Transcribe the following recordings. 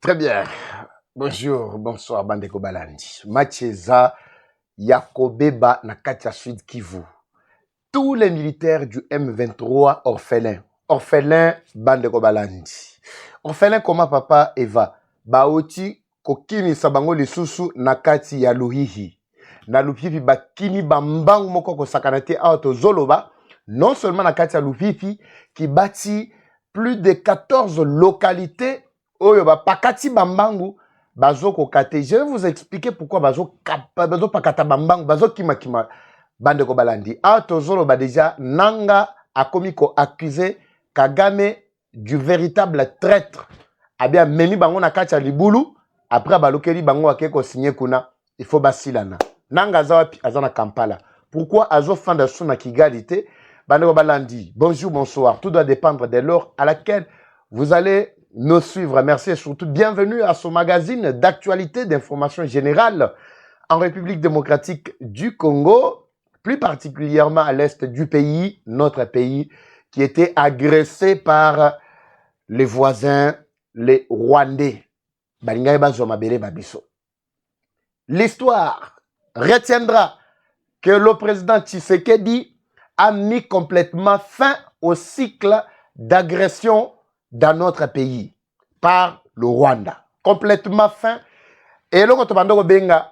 Très bien. Bonjour, bonsoir, Bandeko Balandi. Macheza, Yakobeba, Nakatia Sud Kivu. Tous les militaires du M23 orphelins. Orphelins, Bandeko Balandi. Orphelins comment papa Eva. Baoti, kokini sabango lisusu, Nakati ya Luhihi. Na Luhihi, bakini bambang moko ko sakanate auto zoloba. Non seulement Nakati ya Luhihi, qui bâtit plus de 14 localités. Oyo ba pakati bambangu bazo kokate. Je vais vous expliquer pourquoi bazo pakata bambangu bazo kima bande ko balandi. Tozolo ba déjà nanga akomiko accusé Kagame du véritable traître. Abia memi bango na kacha libulu après balokeli bango akeko signé kuna il faut basilana. Nanga zawapi azana Kampala. Pourquoi azo fanda suna Kigalite bande ko balandi. Bonjour, bonsoir. Tout doit dépendre de l'heure à laquelle vous allez nous suivre. Merci et surtout bienvenue à ce magazine d'actualité, d'information générale en République démocratique du Congo, plus particulièrement à l'est du pays, notre pays, qui était agressé par les voisins, les Rwandais. L'histoire retiendra que le président Tshisekedi a mis complètement fin au cycle d'agression dans notre pays par le Rwanda. Complètement fin. Et là, quand benga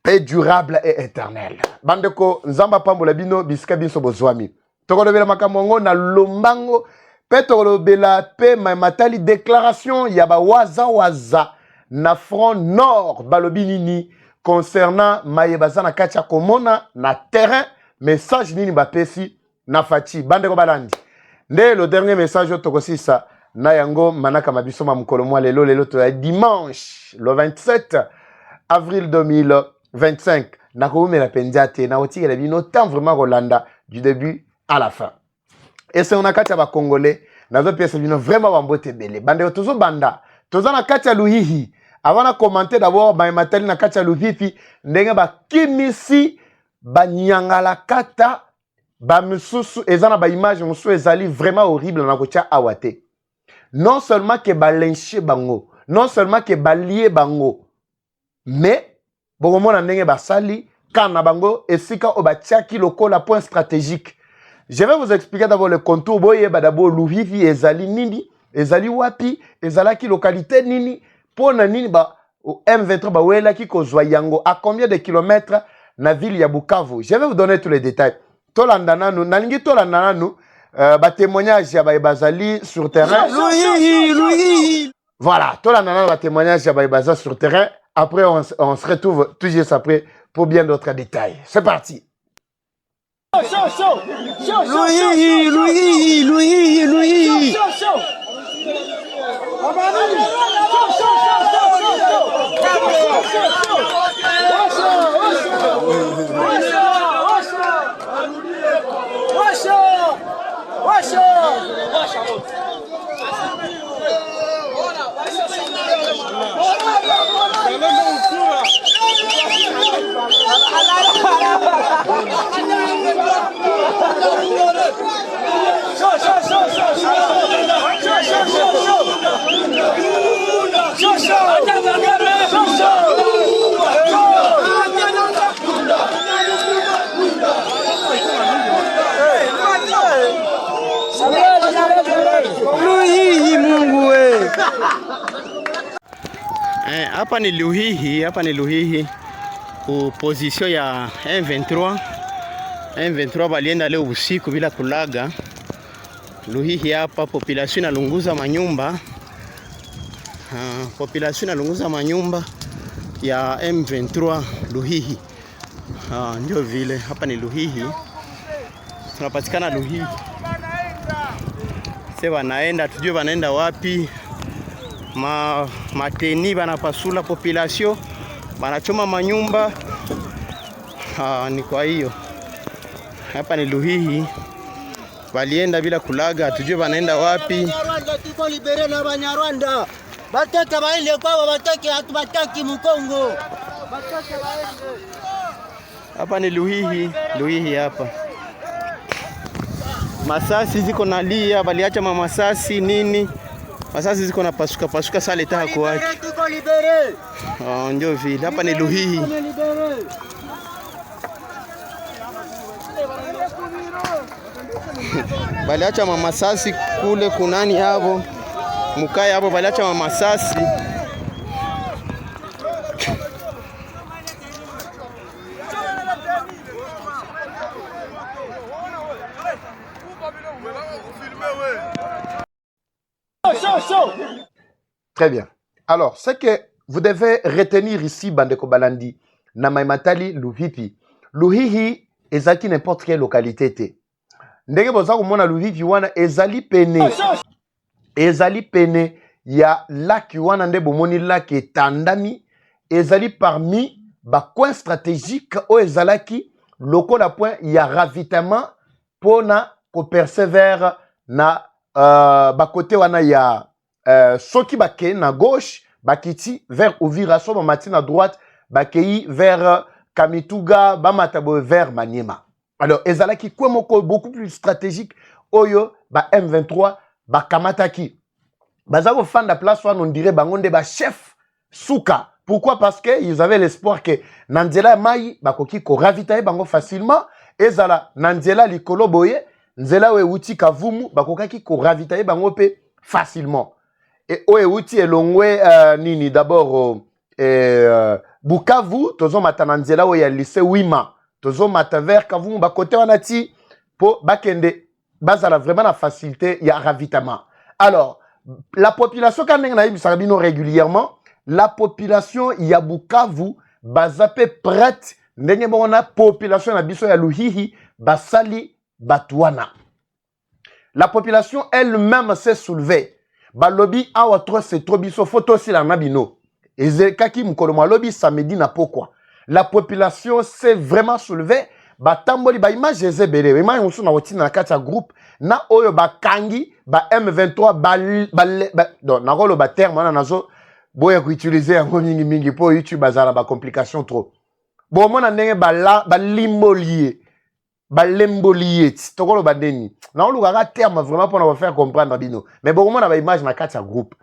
paix durable et éternelle. Bandeko nzamba pambola bino bisika biso bozwami. Tokolobela makamongo na lombango pe tokolobela pe matali déclaration ya ba waza na front nord balobinini concernant mayebasa na katia komona na terrain message nini bapesi na fati bandeko balandi. Nde le dernier message tokosisa na yango manaka mabisoma mukolo mwa lelo to dimanche le 27 avril 2025 na koumela pendiate na otiki la bino temps vraiment Rolanda du début à la fin. Et c'est on a katia ba congolais na zo pièce bino vraiment bambote belé bande tozo banda toza na katia luhihi avant na commenter d'abord ba matali na katia luhihi ndenge ba kimisi ba nyangala kata ba mususu ezana ba image musu ezali vraiment horrible na kotia awate. Non seulement que balenche bango, non seulement que balie bango, mais bongomona ndenge basali kana bango esika obatiaki lokola point stratégique. Je vais vous expliquer d'abord le contour boye d'abord Luhihi ezali nini, ezali wapi, ezalaki localité nini, pona nini ba au M23 ba wela ki kozwa yango à combien de kilomètres na ville ya Bukavu. Je vais vous donner tous les détails. Tolandana nous, nalingi tolandana nous. Témoignage ya bazali sur terrain. Louis. Voilà, tout la témoignage ya bazali sur terrain. Après on se retrouve tout juste après pour bien d'autres détails. C'est parti. Louis. Hapa ni Luhihi ku position ya M23 balienda leo usiku bila kulaga. Luhihi hapa population inalunguza manyumba. Population inalunguza manyumba ya M23 Luhihi. Ndio vile hapa ni Luhihi. Tunapatikana Luhihi. Sasa wanaenda tujue wanaenda wapi. Mateni banapasula population banachoma manyumba. Ni kwa hiyo hapa ni Luhihi walienda bila kulaga tujue wanaenda wapi. Tuko libere na Banyarwanda bataka baende kwa bataki hatubataki Mkongo bataka baende. Hapa ni Luhihi hapa. Masasi ziko nalia, baliacha masasi nini? Masasi ziko na pasuka sale taka kuacha. Bako libéré. Ndio vile hapa ni Luhihi. On est libéré. Baliacha mamasasi kule kunani hapo. Mukae hapo baliacha mamasasi. Très bien. Alors, ce que vous devez retenir ici, Bandeko Balandi, Namaimatali, Luhihi. Luhihi, ezaki n'importe quelle localité. Ndenge boza komona Luhihi wana ezali pene. Ezali pene ya laki wana nde bomoni laki etandami. Ezali parmi ba coin stratégique o ezalaki lokola point ya ravitaillement pona ko persévère na ba côté wana ya soki bake na gauche bakiti vers Uvira so bamati na droite bakei vers Kamituga bamatabo vers Maniema. Alors ezalaki kwa moko beaucoup plus stratégique oyo ba M23 bakamataki bazako fanda place wana on dirait bangonde ba chef Souka. Pourquoi? Parce que ils avaient l'espoir que Nanzela Mai bakoki ko ravitailler bango facilement ezala Nanzela likolo boye nzela we uti kavumu bakokaki ko ravitailler bango pe facilement. Et oye uti elongwe nini d'abord Bukavu tozo matananzela oye lycée Wima tozo mata vers kavumu bakote wana ti po bakende bazala vraiment la facilité ya ravitaillement. Alors la population quand na bisabino régulièrement la population ya Bukavu bazape prête ndenge bona population na biso ya Luhihi basali batwana. La population elle-même s'est soulevée. Balobi awa tro se tro biso photo si la nabino. Ezekaki mkoloma lobi samedi na pourquoi. La population s'est vraiment soulevée. Batamboli ba image ezebele. Image on na wotina na kati ya groupe na oyo bakangi ba M23 donc na rolo ba terme na nazo boya ko utiliser yango mingi po YouTube bazala ba complication trop. Bon mona ndenge ba limbolier. Balembolier tokolo badeni na olukaka terme vraiment pour nous faire comprendre bino mais bon mona ba image na kati ya groupe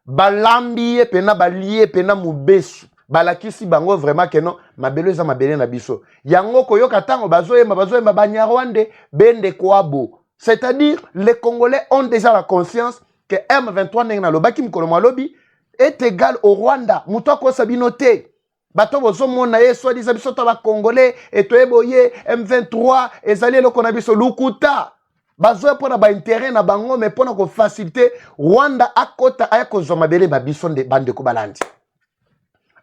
balambiye pena balie pena mubesu balakisi bango vraiment que non mabelo eza mabele na biso yango koyoka tango bazoyemba banyarwande bende kwabo. C'est-à-dire les Congolais ont déjà la conscience que M23 ndenge na lobaki mkolo malobi est égal au Rwanda muto ko sabinote. Bato bozo mona ye soit disant biso ta ba Congolais et toyeboye M23 ezali loko na biso lukuta bazo pona ba intérêt na bango mais pona ko faciliter Rwanda akota ayako zomabele ba biso de bande ko balandi.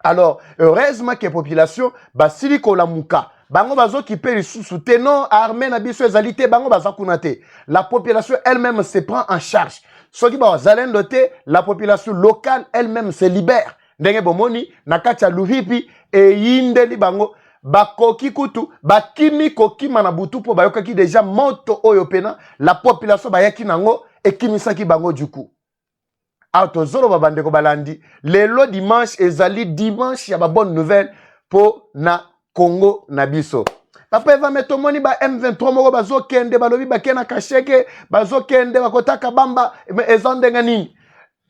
Alors heureusement que population basili ko lamuka bango bazo kipe lisusu te non armée na biso ezali te bango bazakuna te. La population elle-même se prend en charge. Soki ba zalendo te la population locale elle-même se libère. Ndenge bomoni nakati ya Luhihi e yindeli bango bakoki kutu bakimi kokima na butu po bayokaki déjà moto oyo pena la population bayaki nango ekimisaki bango du coup. Auto zolo babandeko balandi lelo dimanche ezali dimanche ya ba bonne nouvelle po na Congo na biso. Papa eva metomoni ba M23 moko bazokende balobi bakena kasheke bazokende bakotaka bamba ezondenga nini.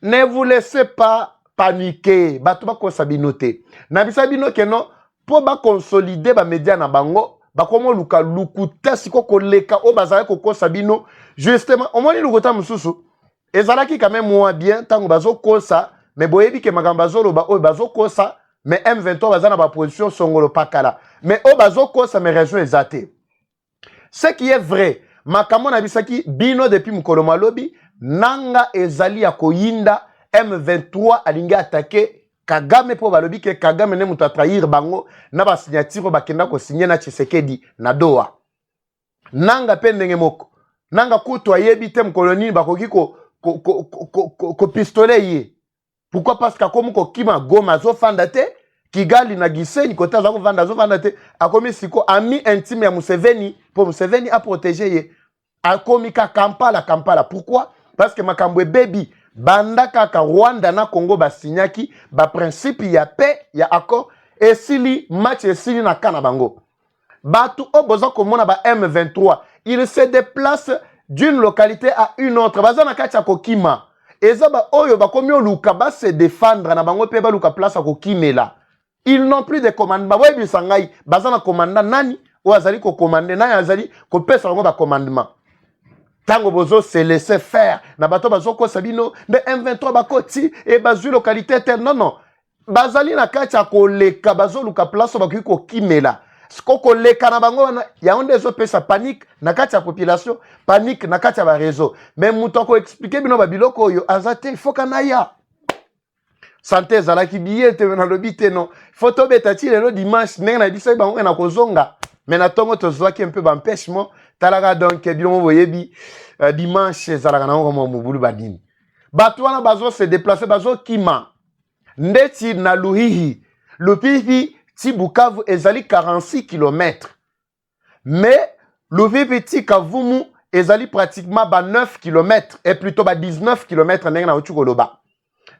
Ne vous laissez pas paniquer, bato ba konsabinote. Na bisabino keno po ba consolider ba media na bango, ba komo luka lukuta siko koleka o bazala ko konsabino justement omoni lukuta mususu. Ezalaki quand même moins bien tango bazo kosa, mais boyebi ke makambo bazolo ba o bazo kosa, mais M23 bazana ba position songolo pakala. Mais o bazo kosa mais raison ezate. Ce qui est vrai, makambo na bisaki bino depuis mukolo malobi, nanga ezali ya koyinda M23 alingi attaqué Kagame po balobi ke Kagame ne muta trahir bango na ba signature bakenda ko signer na Tshisekedi na Doha. Nanga pendenge moko. Nanga kuto ayebi te mkoloni bakoki ko pistolet ye. Pourquoi? Parce que comme ko kima Goma zo fanda te, Kigali na Gisenyi kota za ko vanda zo fanda te, akomi siko ami intime ya Museveni pour Museveni a protéger ye. Akomi ka Kampala. Pourquoi? Parce que makambo baby banda kaka Rwanda na Congo basinyaki ba principe ya paix ya accord esili match esili na kana bango. Batu oboza komona ba M23, il se déplace d'une localité à une autre. Baza na kati ya kokima. Ezaba oyo bakomi oluka ba se défendre na bango pe ba luka place ko kimela. Ils n'ont plus de commandement. Boye bisangai bazana commandant nani ou azali ko commander nani azali ko pesa bango ba commandement. Tango bozo se laisser faire na bato bazo ko sabino de M23 bakoti et bazu localité telle non. Bazali na kati ya koleka bazo luka place bakoki ko kimela. Skoko leka na bango ya onde zo pesa panique na kati ya population, panique na kati ya ba réseau. Mais muto ko expliquer bino ba biloko yo azate il faut kanaya. Santé zalaki billet te na lobité non. Photo betati le dimanche ndenge na biso bango na kozonga. Mais na tongo to zwaki un peu d'empêchement talaga donc bino boyebi dimanche zalaka na ngo mobulu badini. Bato wana bazo se déplacer bazo kima. Ndeti na Luhihi. Luhihi ti Bukavu ezali 46 km. Mais Luhihi ti Kavumu ezali pratiquement 9 km et plutôt 19 km ndenge na Ochukoloba.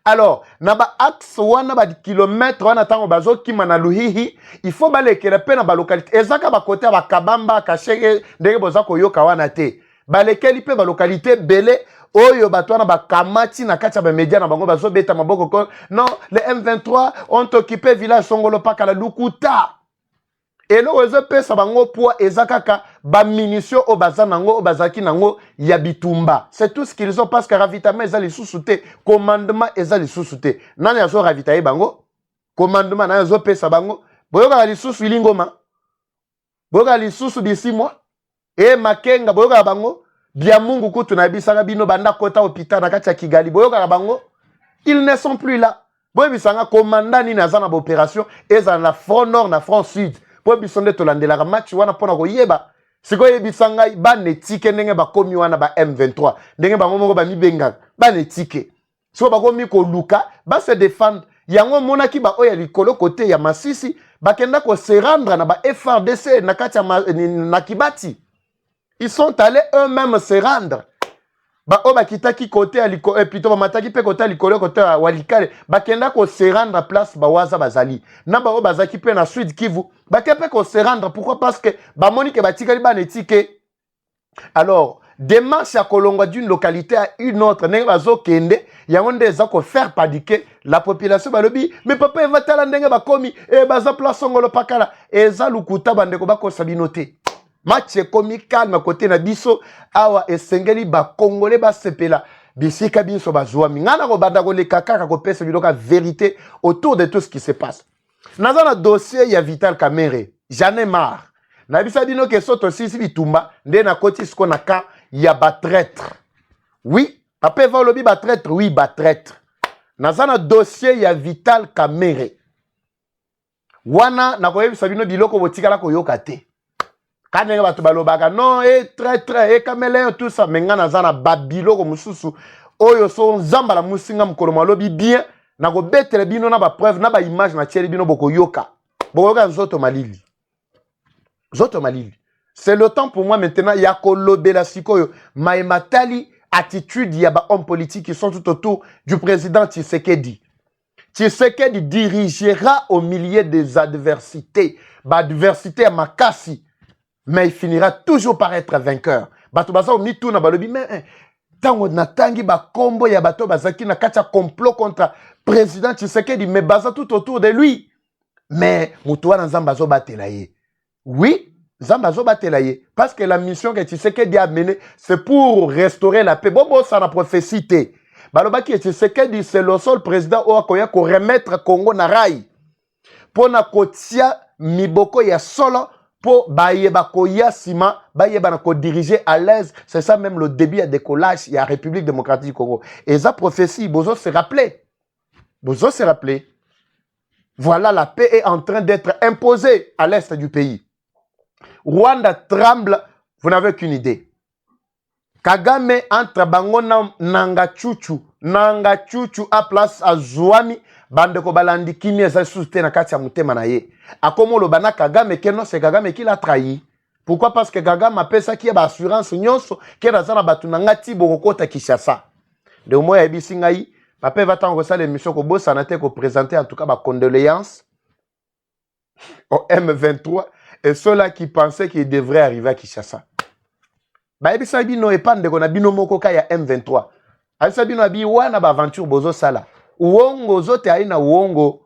Alors, na ba axe wana ba kilomètre wana tango bazo kima na Luhihi, il faut balekela pe na ba localité. Ezaka ba côté ba Kabamba, Kashege, ndenge boza koyoka wana te. Balekeli pe ba localité belé oyo bato wana ba kamati na kati ya ba média na bango bazo beta maboko ko. Non, les M23 ont occupé village Songolo Paka la Lukuta. Et là, ils ont pesa bango poids ezakaka ba munitions au bazanango au bazaki nango yabitumba. C'est tout ce qu'ils ont parce que ravitaillement ezali sous-souté, commandement ezali sous-souté. Nani azo ravitailler bango? Commandement nani azo pesa bango? Boyoka li sous lingoma. Boyoka li sous d'ici mois. Et makenga boyoka bango. Bia mungu kutu na bisanga bino banda kota hôpital na kati ya Kigali. Boyoka bango. Ils ne sont plus là. Boyoka bisanga commandant ni nazana ba opération ezana na front nord na front sud. Po bisonde to landela match wana pona ko yeba siko yebisanga ba netike ndenge ba komi wana ba M23 ndenge ba ngomoko ba mibenga ba netike so ba komi ko luka ba se défendre yango mona ki ba oya likolo côté ya Masisi ba kenda ko se rendre na ba FRDC na kati na Kibati. Ils sont allés eux-mêmes se rendre ba o ba kitaki côté ya likolo plutôt ba mataki pe côté ya likolo côté ya Walikale ba kenda ko se rendre place ba waza bazali na ba o bazaki pe na Sud Kivu ba kepe ko se rendre pourquoi parce que ba moni ke ba tikali ba netike. Alors démarche ya kolongwa d'une localité à une autre ndenge bazo kende yango nde za ko faire paniquer la population balobi mais papa va tala ndenge ba komi e baza place Songolo Pakala eza lukuta bandeko ba ko sabinote. Match komi calme côté na biso awa esengeli ba congolais ba sepela bisika biso bazwa mingana ko banda ko le kaka ko pesa biloka vérité autour de tout ce qui se passe. Naza na dossier ya Vital Kamerhe, j'en ai marre. Na bisa bino ke soto sisi bitumba nde na koti siko na ka ya ba traître. Oui, papa va lobi ba traître, oui ba traître. Naza na dossier ya Vital Kamerhe. Wana na ko yebisa bino biloko botikala ko yoka te. Quand on va te balobaga non et très caméléon tout ça menga nazana babilo ko mususu oyo so nzamba la musinga mukolo malobi bien na ko betere bino na ba preuve na ba image na tieli bino boko yoka nzoto malili c'est le temps pour moi maintenant ya ko lobela sikoyo maimatali attitude ya ba hommes politiques qui sont tout autour du président Tshisekedi dirigera au milieu des adversités ba adversité à makasi. Mais il finira toujours par être vainqueur. Bato baza mitu na balobi mais tango natangi ba kombo ya bato bazaki na kacha complot contre président Tshisekedi mais baza tout autour de lui. Mais mutu wana nzamba zo batela ye. Oui, nzamba zo batela ye parce que la mission que Tshisekedi a menée c'est pour restaurer la paix. Bobo ça na prophétie té. Balobaki Tshisekedi c'est le seul président o akoya ko remettre Congo na rail. Pona kotia miboko ya solo pour bayeba koya sima bayeba na ko diriger à l'aise, c'est ça même le début à décollage il y a République démocratique du Congo et ça prophétie bozo se rappeler voilà la paix est en train d'être imposée à l'est du pays. Rwanda tremble, vous n'avez qu'une idée. Kagame entre bango na nanga chuchu à place à Zouami bandeko balandi kimi eza sous na kati ya mutema na ye akomo lo bana Kagame keno c'est Kagame qui l'a trahi. Pourquoi? Parce que Kagame a pesa qui ba assurance nyonso ke razana batu na ngati bokota Kinshasa de moi ya bisingai papa va tango ça l'émission ko bossa na te ko présenter en tout cas ba condoléances au M23 et ceux-là qui pensaient qu'ils devraient arriver à Kinshasa. Ba ebisa bino epande ko na bino moko ka ya M23 Alisa bino abi wana ba aventure bozo sala. Uongo zote haina uongo.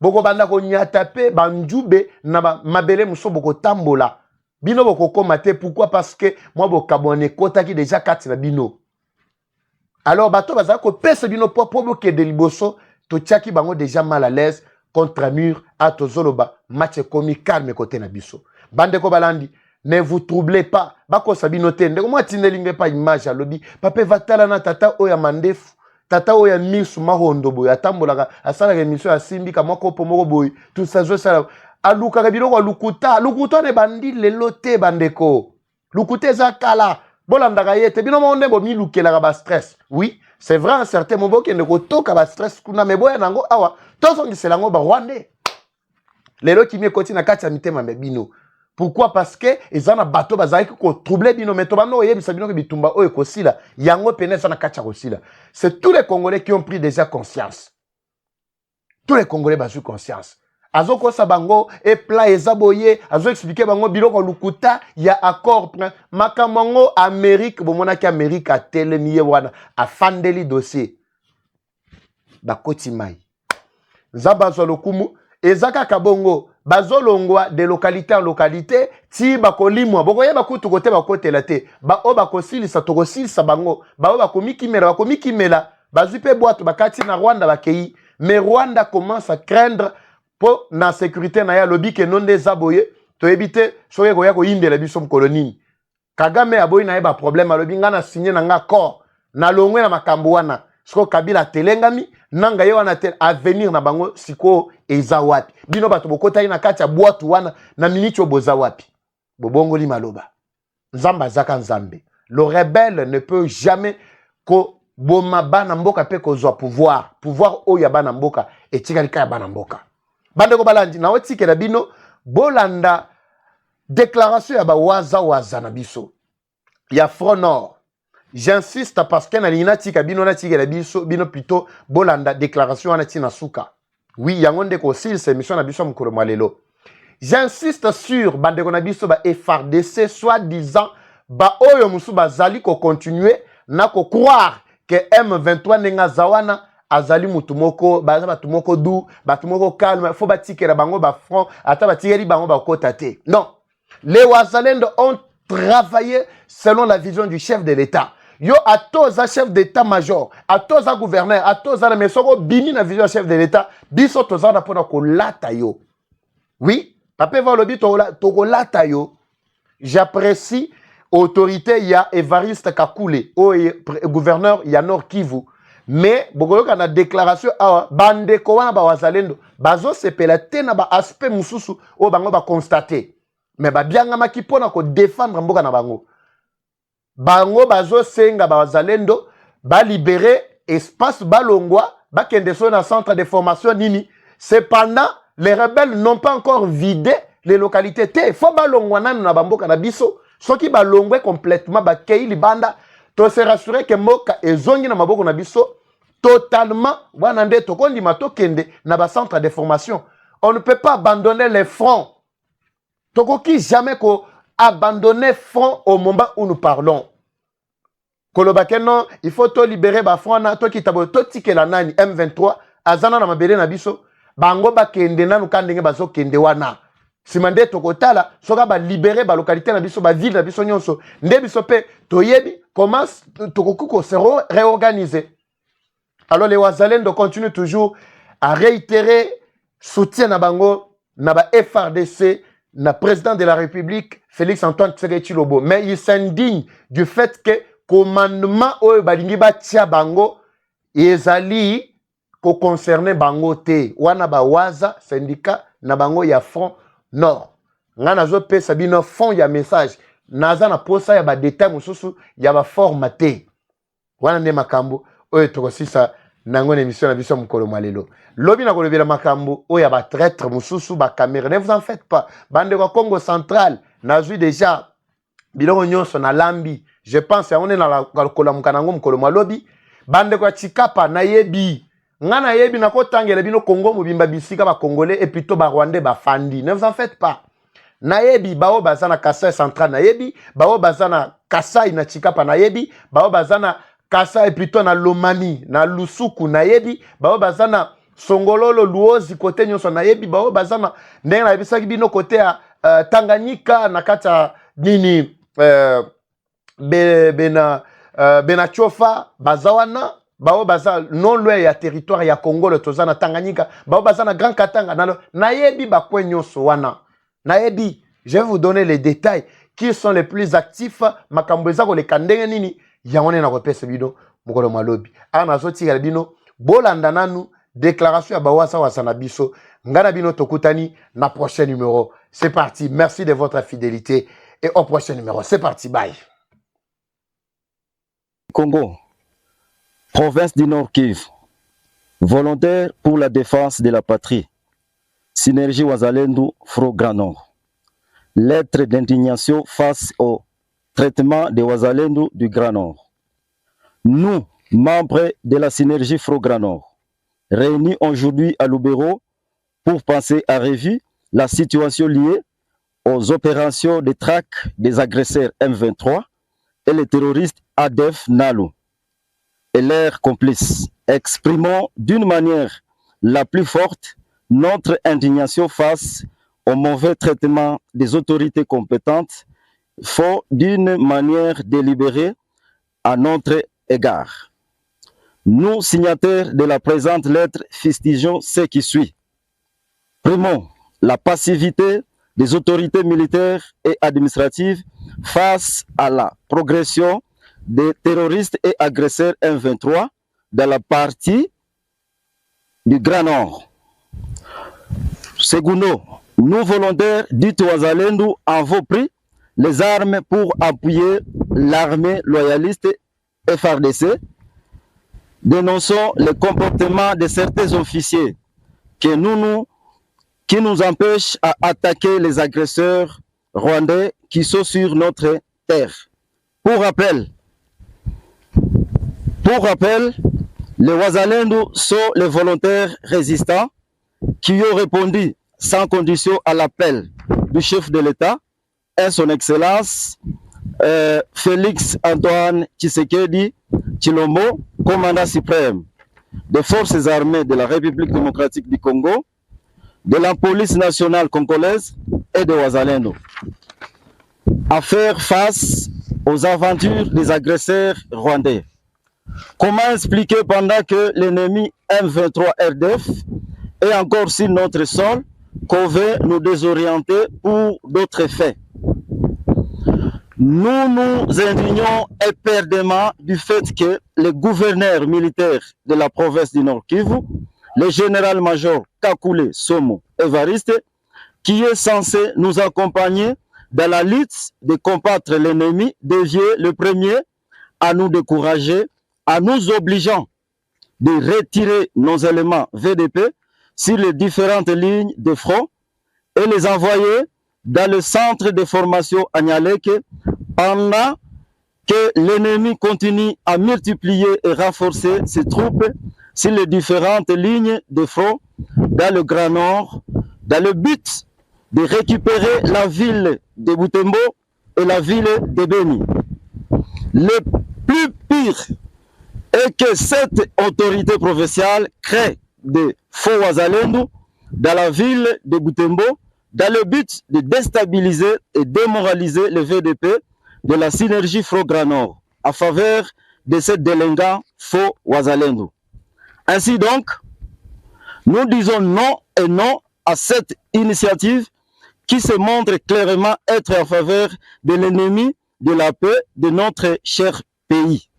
Boko banda ko nyata pe banjube na ba mabele muso boko tambola. Bino boko koma te pourquoi parce que moi boko kabone kota ki déjà kati na bino. Alors bato baza ko pesa bino po boke de liboso to tiaki bango déjà mal à l'aise contre mur à tozoloba match komi calme côté na biso. Bande ko balandi ne vous troublez pas. Bako sabino te ndeko moi tinelinge pas image à lobby. Papa vatala na tata oya mandefu. Tata oya misu mahondo boy atambolaka asala émission ya simbi ka moko pomoko boy tout ça je sala aluka ka biloko lukuta ne bandi lelo te bandeko lukuta za kala bolandaka yete bino monde bo mi lukela ba stress oui c'est vrai un certain moment que ne ko toka ba stress kuna me boya nango awa tozo ngisela ngo ba rwandais lelo kimi ekoti na kati ya mitema bino. Pourquoi? Parce que ils ont un bateau bazaki ko troublé bino mais to bano yebisa bino ke bitumba o ekosila yango penesa na kacha kosila. C'est tous les Congolais qui ont pris déjà conscience. Tous les Congolais basu conscience. Azoko sabango et pla ezaboye azo expliquer bango biloko lukuta ya accord makamango Amérique bomona ki Amérique a telemiye wana afandeli dossier. Bakoti mai. Zabazo lokumu ezaka kabongo bazolongwa de localité en localité ti bakolimwa bokoye bakutu kote bakotela te ba o bakosilisa tokosilisa bango ba o bakomikimela bazwi pe boîte bakati na Rwanda bakei mais Rwanda commence à craindre pour na sécurité na ya lobi ke nonde zaboye to ebite soye koya ko indela biso mkoloni Kagame aboyi na yeba problème alobi ngana signé na nga accord na longwe na makambo wana siko Kabila telengami nanga ye wana tel avenir na bango siko eza wapi bino bato bokota ina kati ya boîte wana na minicho boza wapi bobongoli maloba nzamba zaka nzambe le rebelle ne peut jamais ko boma bana mboka pe ko zwa pouvoir oya bana mboka etika lika ya bana mboka bande ko balandi na otikela bino bolanda déclaration ya ba waza na biso ya Front Nord. J'insiste parce que na lina tika bino na tika la biso bino plutôt bolanda déclaration na tina suka. Oui, yangonde ko sil c'est mission na biso mukolo malelo. J'insiste sur bande ko na biso ba FRDC soi-disant ba oyo musu bazali ko continuer na ko croire que M23 nenga zawana azali mutumoko baza batumoko du batumoko calme faut batikela bango ba front ata batikeli bango ba kota te. Non. Les Wazalendo ont travaillé selon la vision du chef de l'État. Yo atoza chef d'état-major, atoza gouverneur, atoza na mesoko bini na vision chef de l'État, biso toza na pona ko lata yo. Oui, papa va lobi to ko lata yo. J'apprécie autorité ya Evariste Kakule, o gouverneur ya Nord Kivu. Mais bokoyoka na déclaration awa bande ko wana ba Wazalendo, bazo sepela te na ba aspect mususu o bango ba constater. Mais ba bianga maki pona ko défendre mboka na bango. Bango bazo senga ba Wazalendo ba libérer espace balongwa ba kende so na centre de formation nini. Cependant, les rebelles n'ont pas encore vidé les localités. Te faut balongwa nanu na bamboka na biso. Soki balongwe complètement ba kei libanda to se rassurer que mboka ezongi na maboko na biso totalement wana nde to kondima to kende na ba centre de formation. On ne peut pas abandonner les fronts. Tokoki jamais ko abandonner front au moment où nous parlons. Kolobake non, il faut to libérer ba front na to kitabo to tikela nani M23 azana na mabele na biso bango ba kende nanu kandenge bazo kende wana. Simande tokotala soka ba libérer ba localité na biso ba ville na biso nyonso nde biso pe toyebi comment tokokuko se réorganiser. Alors les Wazalendo continuent toujours à réitérer soutien na bango na ba FRDC na président de la République Félix Antoine Tshisekedi Tshilombo, mais il s'indigne du fait que commandement oyo balingi batia bango ezali ko concerner bango te wana ba waza syndicat na bango ya Front Nord ngana zo pesa bino fond ya message naza na posa ya ba détail mususu ya ba formaté wana nde makambo oyo tokosisa nango na émission na biso mukolo malelo lobi na kolobela makambo oyo ba traître mususu ba caméra ne vous en faites pas bande ko Congo central nazui déjà biloko nyonso na lambi je pense on est na la kolamuka nango mukolo malobi bande ko chikapa na yebi ngana yebi na kotangela bino Congo mobimba bisika ba congolais et plutôt ba rwandais ba fandi ne vous en faites pas na yebi bao bazana Kasai central na yebi bao bazana Kasai na chikapa na yebi bao bazana Kasa et plutôt na Lomami, na Lusuku, na Yebi, bao bazana Songololo, Luozi, côté nyonso na Yebi, bao bazana ndenge na ebisaki bino côté à Tanganyika, na kata nini Bena Chofa, bazawana, bao baza non loin ya territoire ya Congo le tozana Tanganyika, bao bazana Grand Katanga, na Yebi ba kwen nyonso wana. Na Yebi, je vais vous donner les détails. Qui sont les plus actifs? Makambweza ko le kandenge nini? Yangone na kopesa bino mukolo malobi. Ana zoti ya bino bolanda nanu déclaration ya bawasa wasana biso. Ngana bino tokutani na prochain numéro. C'est parti. Merci de votre fidélité et au prochain numéro. C'est parti. Bye. Congo, province du Nord Kivu, volontaire pour la défense de la patrie. Synergie Wazalendo, Front Grand Nord. Lettre d'indignation face au traitement des Wazalendo du Grand Nord. Nous, membres de la Synergie Front Grand Nord, réunis aujourd'hui à Lubero pour penser à revue la situation liée aux opérations de traque des agresseurs M23 et les terroristes ADF NALU et leurs complices. Exprimons d'une manière la plus forte notre indignation face au mauvais traitement des autorités compétentes font d'une manière délibérée à notre égard. Nous, signataires de la présente lettre, fustigeons ce qui suit. Primons la passivité des autorités militaires et administratives face à la progression des terroristes et agresseurs M23 dans la partie du Grand Nord. Segundo, nous volontaires du Wazalendo avons pris les armes pour appuyer l'armée loyaliste FARDC. Dénonçons le comportement de certains officiers qui nous empêchent à attaquer les agresseurs rwandais qui sont sur notre terre. Pour rappel, les Wazalendo sont les volontaires résistants qui ont répondu sans condition à l'appel du chef de l'État et son Excellence Félix Antoine Tshisekedi Tshilombo, commandant suprême des forces armées de la République démocratique du Congo, de la police nationale congolaise et de Wazalendo, à faire face aux aventures des agresseurs rwandais. Comment expliquer pendant que l'ennemi M23 RDF est encore sur notre sol qu'on veut nous désorienter pour d'autres faits? Nous nous indignons éperdument du fait que le gouverneur militaire de la province du Nord Kivu, le général-major Kakule Somo Evariste, qui est censé nous accompagner dans la lutte de combattre l'ennemi, devient le premier à nous décourager, en nous obligeant de retirer nos éléments VDP sur les différentes lignes de front et les envoyer dans le centre de formation à Nyaleke pendant que l'ennemi continue à multiplier et renforcer ses troupes sur les différentes lignes de front dans le Grand Nord, dans le but de récupérer la ville de Butembo et la ville de Beni. Le plus pire est que cette autorité provinciale crée des faux Wazalendo dans la ville de Butembo dans le but de déstabiliser et démoraliser le VDP de la synergie Front Grand Nord à faveur de ces délinquants faux Wazalendo. Ainsi donc, nous disons non et non à cette initiative qui se montre clairement être en faveur de l'ennemi de la paix de notre cher pays.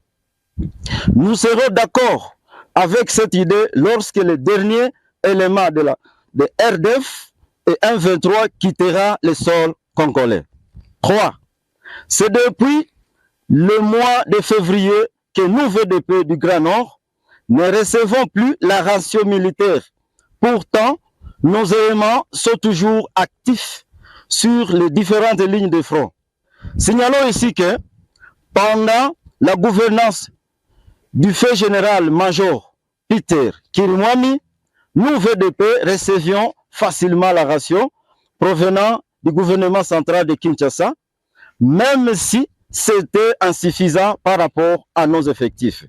Nous serons d'accord avec cette idée lorsque le dernier élément de RDF et M23 quittera le sol congolais. 3. C'est depuis le mois de février que nous, VDP du Grand Nord, ne recevons plus la ration militaire. Pourtant, nos éléments sont toujours actifs sur les différentes lignes de front. Signalons ici que pendant la gouvernance du fait général-major Peter Kirimwami, nous, VDP, recevions facilement la ration provenant du gouvernement central de Kinshasa, même si c'était insuffisant par rapport à nos effectifs.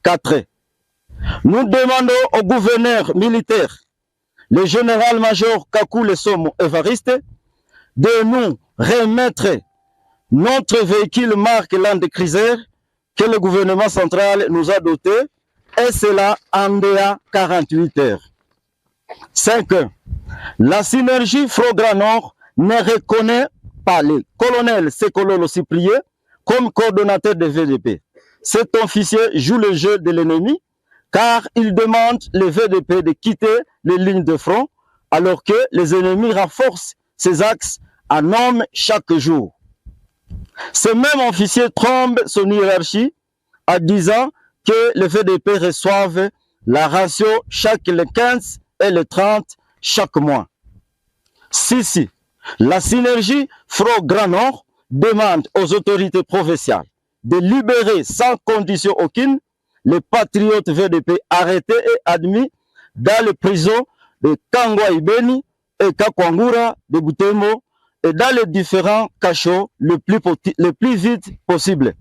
4. Nous demandons au gouverneur militaire, le général-major Kakule Somo Evariste, de nous remettre notre véhicule marque Land Cruiser que le gouvernement central nous a doté, et cela en 48 heures. 5. La synergie Frogra Nord ne reconnaît pas le colonel Sekololo Cyprien comme coordonnateur de VDP. Cet officier joue le jeu de l'ennemi car il demande le VDP de quitter les lignes de front alors que les ennemis renforcent ces axes en hommes chaque jour. Ce même officier trompe son hiérarchie en disant que les VDP reçoivent la ration chaque le 15 et le 30 chaque mois. 6. La synergie Front-Grand Nord demande aux autorités provinciales de libérer sans condition aucune les patriotes VDP arrêtés et admis dans les prisons de Kangwa Ibeni et Kakwangura de Butembo et dans les différents cachots le plus vite possible.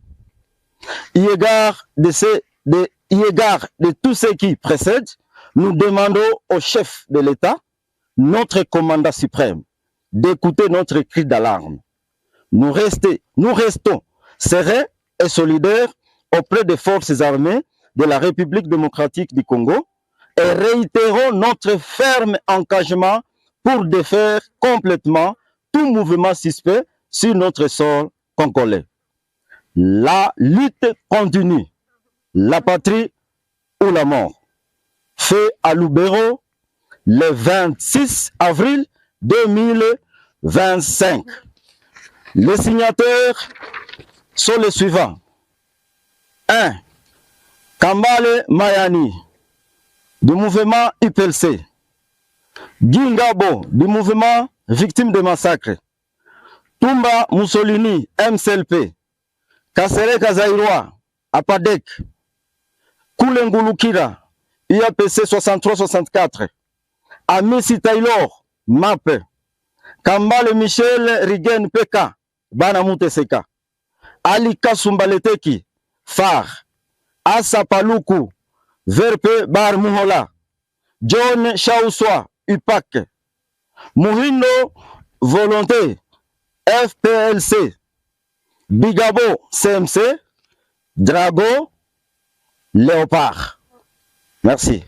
Eu égard de tout ce qui précède, nous demandons au chef de l'État, notre commandant suprême, d'écouter notre cri d'alarme. Nous restons sereins et solidaires auprès des forces armées de la République démocratique du Congo et réitérons notre ferme engagement pour défaire complètement tout mouvement suspect sur notre sol congolais. La lutte continue, la patrie ou la mort. Fait à Lubero le 26 avril 2025. Les signataires sont les suivants. 1. Kambale Mayani, du mouvement IPLC. Gingabo, du mouvement Victimes de massacre. Tumba Mussolini, MCLP. Kasereka Zairwa, APADEC. Koulengulukira, IAPC 63-64. Amisi Taylor, MAP. Kambale Michel Rigen PK, Banamute Seka. Ali Kasumbaleteki, FAR. Asa Paluku, Verpe Bar Muhola. John Chauswa, UPAC. Muhindo Volonté, FPLC. Bigabo, CMC. Drago, Léopard. Merci.